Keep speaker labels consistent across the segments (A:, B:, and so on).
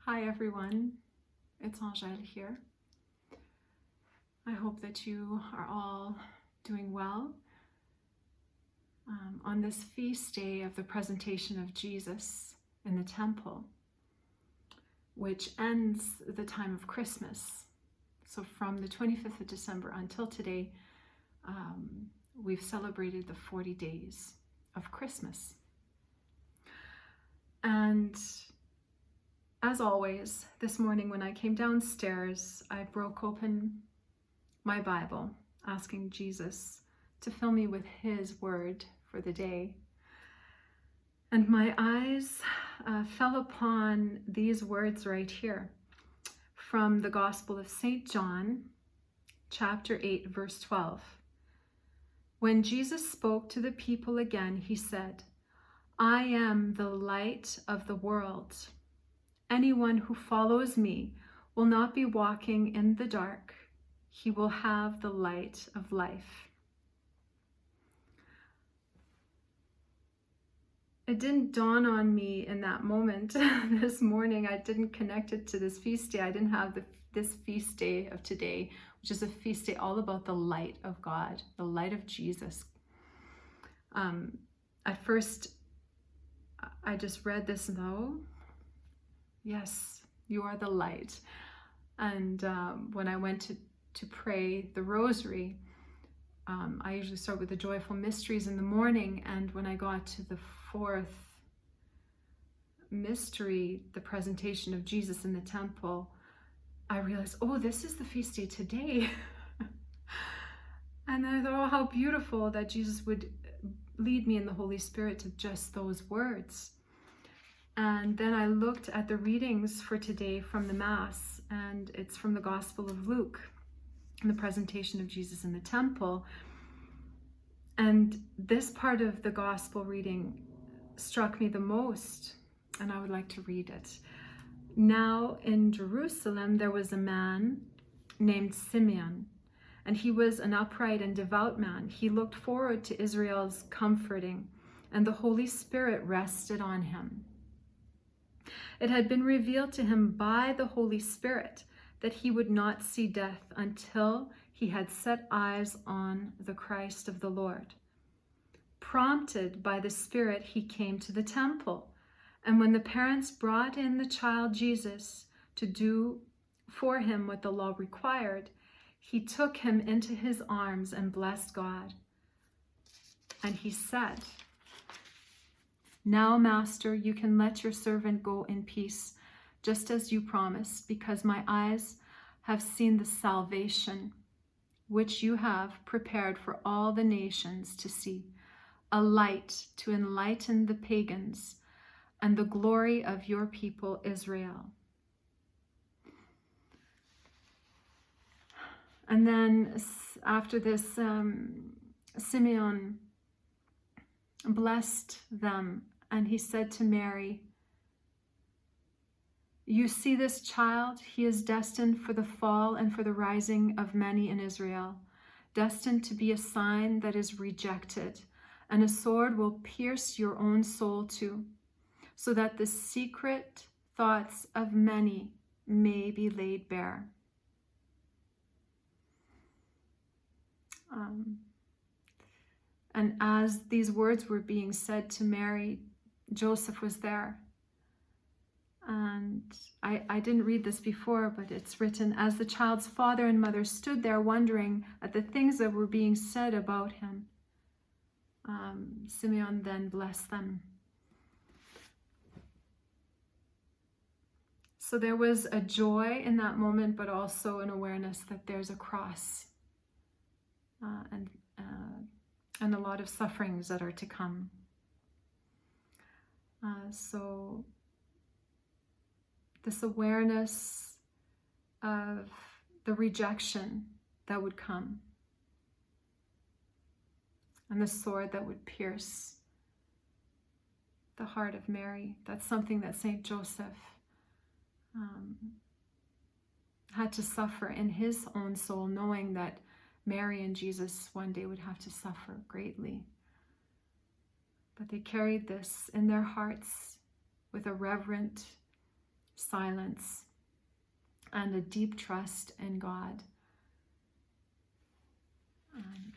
A: Hi everyone, it's Angèle here. I hope that you are all doing well on this feast day of the presentation of Jesus in the temple, which ends the time of Christmas. So from the 25th of December until today, we've celebrated the 40 days of Christmas. And as always, this morning when I came downstairs, I broke open my Bible, asking Jesus to fill me with his word for the day. And my eyes fell upon these words right here from the Gospel of St. John, chapter 8, verse 12. When Jesus spoke to the people again, he said, "I am the light of the world. Anyone who follows me will not be walking in the dark. He will have the light of life." It didn't dawn on me in that moment this morning. I didn't connect it to this feast day. I didn't have this feast day of today, which is a feast day all about the light of God, the light of Jesus. At first, I just read this though. Yes, you are the light. And when I went to pray the rosary, I usually start with the joyful mysteries in the morning, and when I got to the fourth mystery, the presentation of Jesus in the temple, I realized, oh, this is the feast day today. And I thought, oh, how beautiful that Jesus would lead me in the Holy Spirit to just those words. And then I looked at the readings for today from the Mass, and it's from the Gospel of Luke, the presentation of Jesus in the temple. And this part of the Gospel reading struck me the most, and I would like to read it. Now in Jerusalem there was a man named Simeon, and he was an upright and devout man. He looked forward to Israel's comforting, and the Holy Spirit rested on him. It had been revealed to him by the Holy Spirit that he would not see death until he had set eyes on the Christ of the Lord. Prompted by the Spirit, he came to the temple. And when the parents brought in the child Jesus to do for him what the law required, he took him into his arms and blessed God. And he said, "Now, Master, you can let your servant go in peace, just as you promised, because my eyes have seen the salvation which you have prepared for all the nations to see, a light to enlighten the pagans and the glory of your people Israel." And then after this, Simeon blessed them, and he said to Mary, "You see this child? He is destined for the fall and for the rising of many in Israel, destined to be a sign that is rejected, and a sword will pierce your own soul too, so that the secret thoughts of many may be laid bare." And as these words were being said to Mary, Joseph was there. And I didn't read this before, but it's written, as the child's father and mother stood there wondering at the things that were being said about him, Simeon then blessed them. So there was a joy in that moment, but also an awareness that there's a cross and a lot of sufferings that are to come. So this awareness of the rejection that would come and the sword that would pierce the heart of Mary, that's something that St. Joseph had to suffer in his own soul, knowing that Mary and Jesus one day would have to suffer greatly. But they carried this in their hearts with a reverent silence, and a deep trust in God. And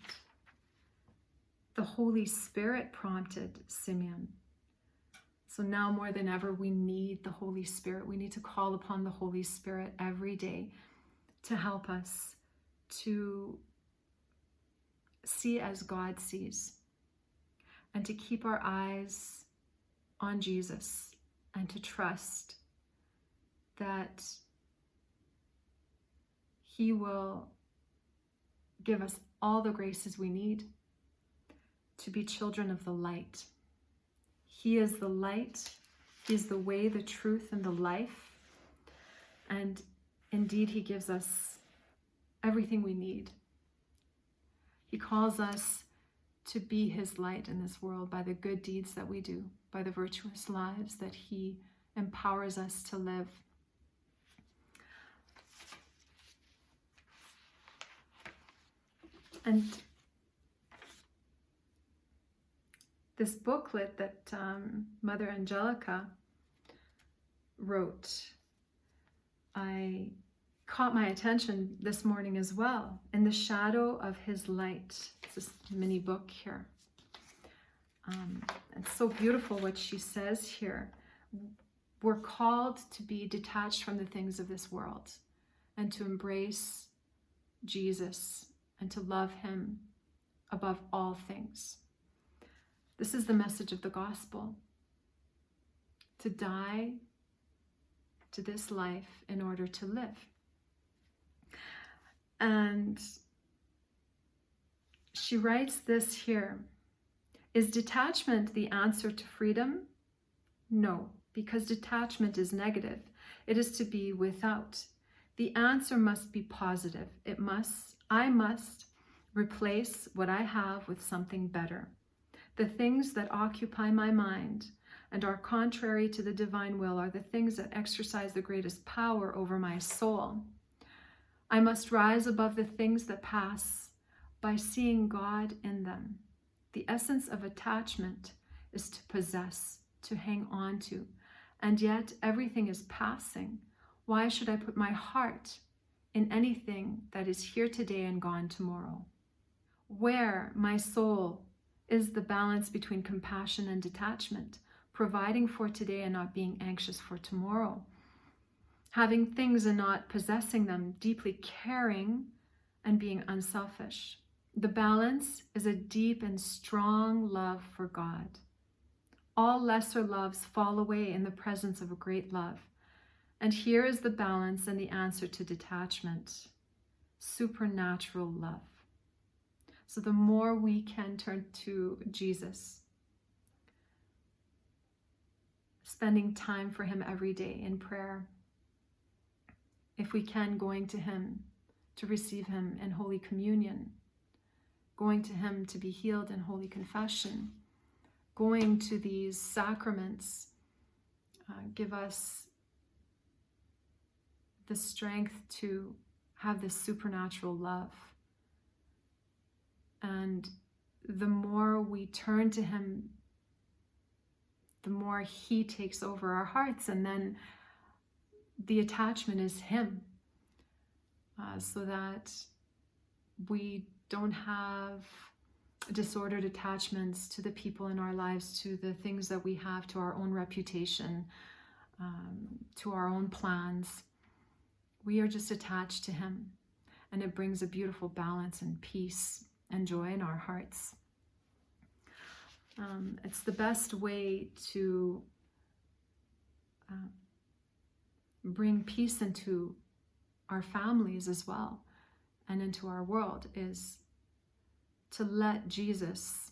A: the Holy Spirit prompted Simeon. So now more than ever, we need the Holy Spirit. We need to call upon the Holy Spirit every day to help us to see as God sees, and to keep our eyes on Jesus, and to trust that He will give us all the graces we need to be children of the light. He is the light. He is the way, the truth, and the life. And indeed, He gives us everything we need. He calls us to be His light in this world by the good deeds that we do, by the virtuous lives that He empowers us to live. And this booklet that Mother Angelica wrote, I caught my attention this morning as well. In the Shadow of His Light. It's this mini book here. It's so beautiful what she says here. We're called to be detached from the things of this world and to embrace Jesus and to love Him above all things. This is the message of the gospel. To die to this life in order to live. And she writes this here. Is detachment the answer to freedom? No, because detachment is negative. It is to be without. The answer must be positive. I must replace what I have with something better. The things that occupy my mind and are contrary to the divine will are the things that exercise the greatest power over my soul. I must rise above the things that pass by seeing God in them. The essence of attachment is to possess, to hang on to, and yet everything is passing. Why should I put my heart in anything that is here today and gone tomorrow? Where, my soul, is the balance between compassion and detachment, providing for today and not being anxious for tomorrow, having things and not possessing them, deeply caring and being unselfish. The balance is a deep and strong love for God. All lesser loves fall away in the presence of a great love. And here is the balance and the answer to detachment: supernatural love. So the more we can turn to Jesus, spending time for Him every day in prayer, if we can, going to Him to receive Him in Holy Communion, going to Him to be healed in Holy Confession, going to these sacraments, give us the strength to have this supernatural love. And the more we turn to Him, the more He takes over our hearts, and then the attachment is Him, so that we don't have disordered attachments to the people in our lives, to the things that we have, to our own reputation, to our own plans. We are just attached to Him, and it brings a beautiful balance and peace and joy in our hearts. It's the best way to bring peace into our families as well, and into our world, is to let Jesus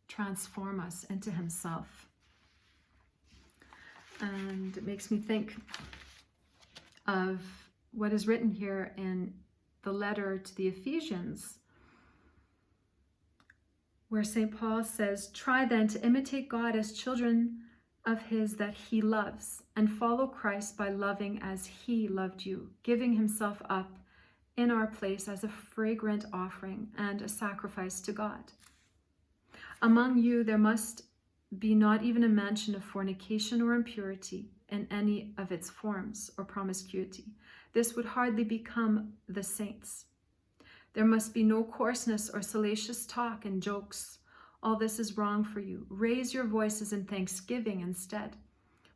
A: transform us into Himself. And it makes me think of what is written here in the letter to the Ephesians, where St. Paul says, "Try then to imitate God as children of His that He loves, and follow Christ by loving as He loved you, giving Himself up in our place as a fragrant offering and a sacrifice to God. Among you there must be not even a mention of fornication or impurity, in any of its forms or promiscuity. This would hardly become the saints. There must be no coarseness or salacious talk and jokes. All this is wrong for you. Raise your voices in thanksgiving instead,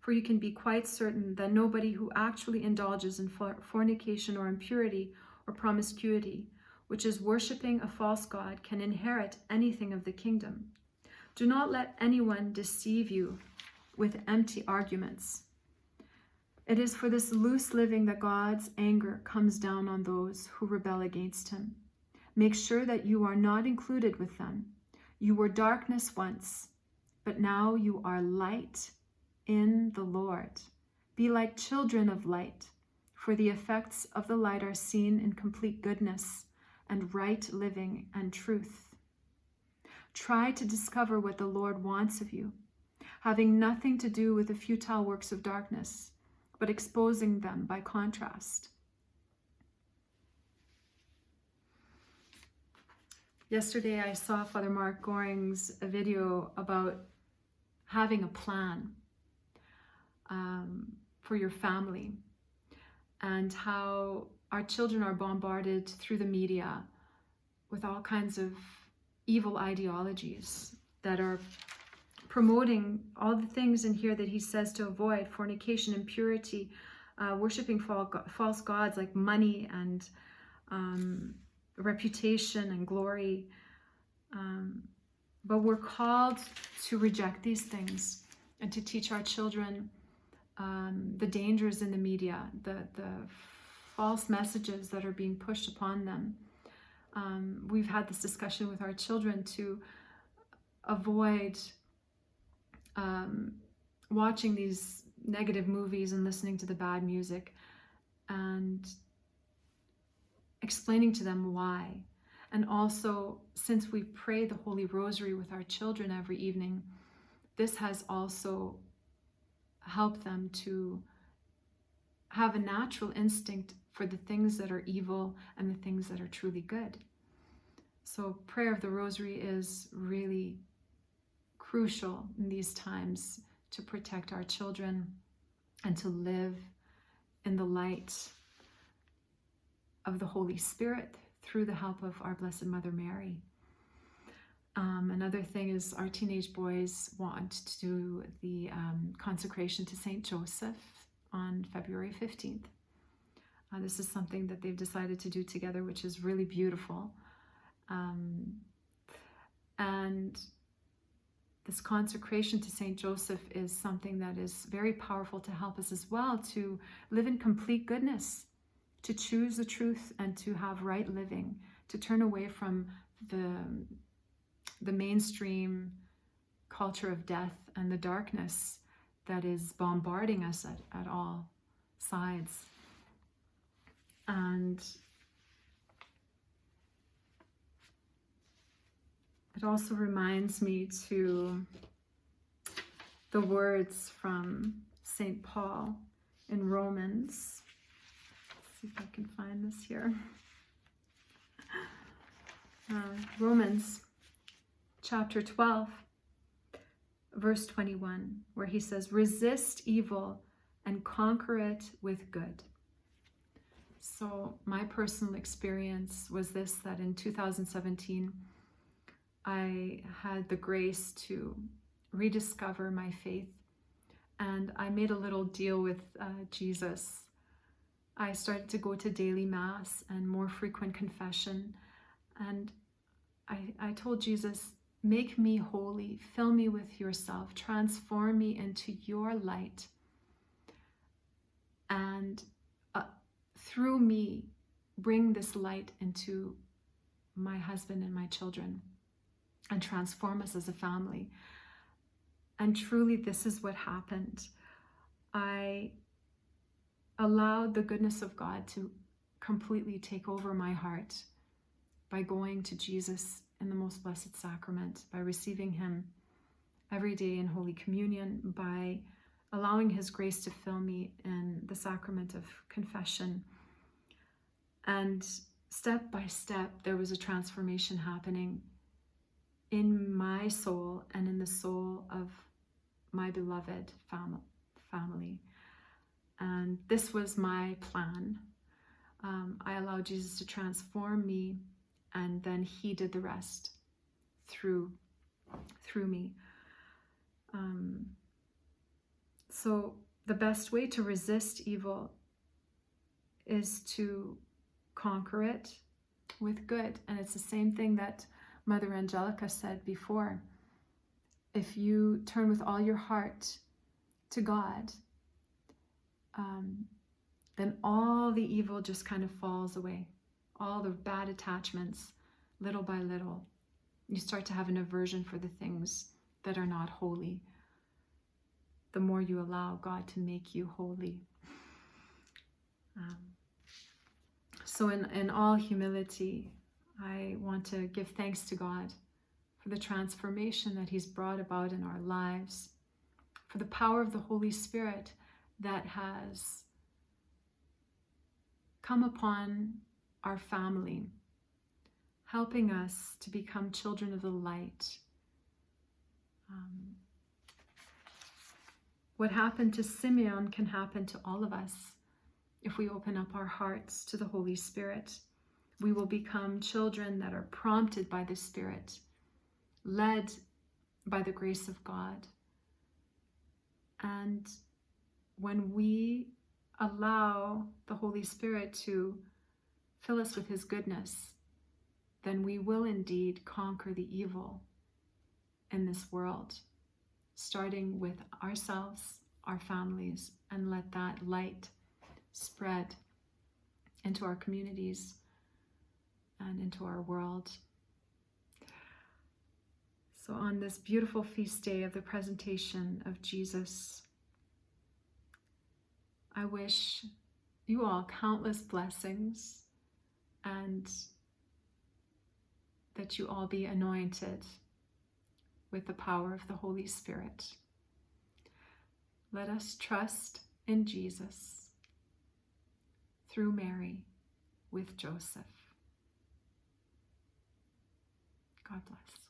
A: for you can be quite certain that nobody who actually indulges in fornication or impurity or promiscuity, which is worshiping a false god, can inherit anything of the kingdom. Do not let anyone deceive you with empty arguments. It is for this loose living that God's anger comes down on those who rebel against him. Make sure that you are not included with them. You were darkness once, but now you are light in the Lord. Be like children of light, for the effects of the light are seen in complete goodness and right living and truth. Try to discover what the Lord wants of you, having nothing to do with the futile works of darkness, but exposing them by contrast. Yesterday, I saw Father Mark Goring's video about having a plan for your family, and how our children are bombarded through the media with all kinds of evil ideologies that are promoting all the things in here that he says to avoid: fornication, impurity, worshiping false gods like money and reputation and glory. But we're called to reject these things and to teach our children the dangers in the media, the false messages that are being pushed upon them. We've had this discussion with our children to avoid watching these negative movies and listening to the bad music, and explaining to them why. And also, since we pray the Holy Rosary with our children every evening, this has also helped them to have a natural instinct for the things that are evil and the things that are truly good. So prayer of the Rosary is really crucial in these times to protect our children and to live in the light of the Holy Spirit through the help of our Blessed Mother Mary. Another thing is our teenage boys want to do the consecration to Saint Joseph on February 15th. This is something that they've decided to do together, which is really beautiful. And this consecration to Saint Joseph is something that is very powerful to help us as well to live in complete goodness, to choose the truth and to have right living, to turn away from the mainstream culture of death and the darkness that is bombarding us at all sides. And it also reminds me to the words from St. Paul in Romans. Let's see if I can find this here. Romans chapter 12, verse 21, where he says, resist evil and conquer it with good. So my personal experience was this, that in 2017, I had the grace to rediscover my faith, and I made a little deal with Jesus. I started to go to daily mass and more frequent confession, and I told Jesus, make me holy, fill me with yourself, transform me into your light, and through me, bring this light into my husband and my children, and transform us as a family. And truly, this is what happened. I allowed the goodness of God to completely take over my heart by going to Jesus in the most blessed sacrament, by receiving him every day in Holy Communion, by allowing his grace to fill me in the sacrament of confession. And step by step, there was a transformation happening in my soul and in the soul of my beloved family. And this was my plan. I allowed Jesus to transform me, and then he did the rest through me. So the best way to resist evil is to conquer it with good. And it's the same thing that Mother Angelica said before. If you turn with all your heart to God, then all the evil just kind of falls away. All the bad attachments, little by little. You start to have an aversion for the things that are not holy. The more you allow God to make you holy. So in all humility, I want to give thanks to God for the transformation that he's brought about in our lives, for the power of the Holy Spirit that has come upon our family, helping us to become children of the light. What happened to Simeon can happen to all of us if we open up our hearts to the Holy Spirit. We will become children that are prompted by the Spirit, led by the grace of God. And when we allow the Holy Spirit to fill us with his goodness, then we will indeed conquer the evil in this world, starting with ourselves, our families, and let that light spread into our communities and into our world. So on this beautiful feast day of the presentation of Jesus, I wish you all countless blessings, and that you all be anointed with the power of the Holy Spirit. Let us trust in Jesus through Mary with Joseph. God bless.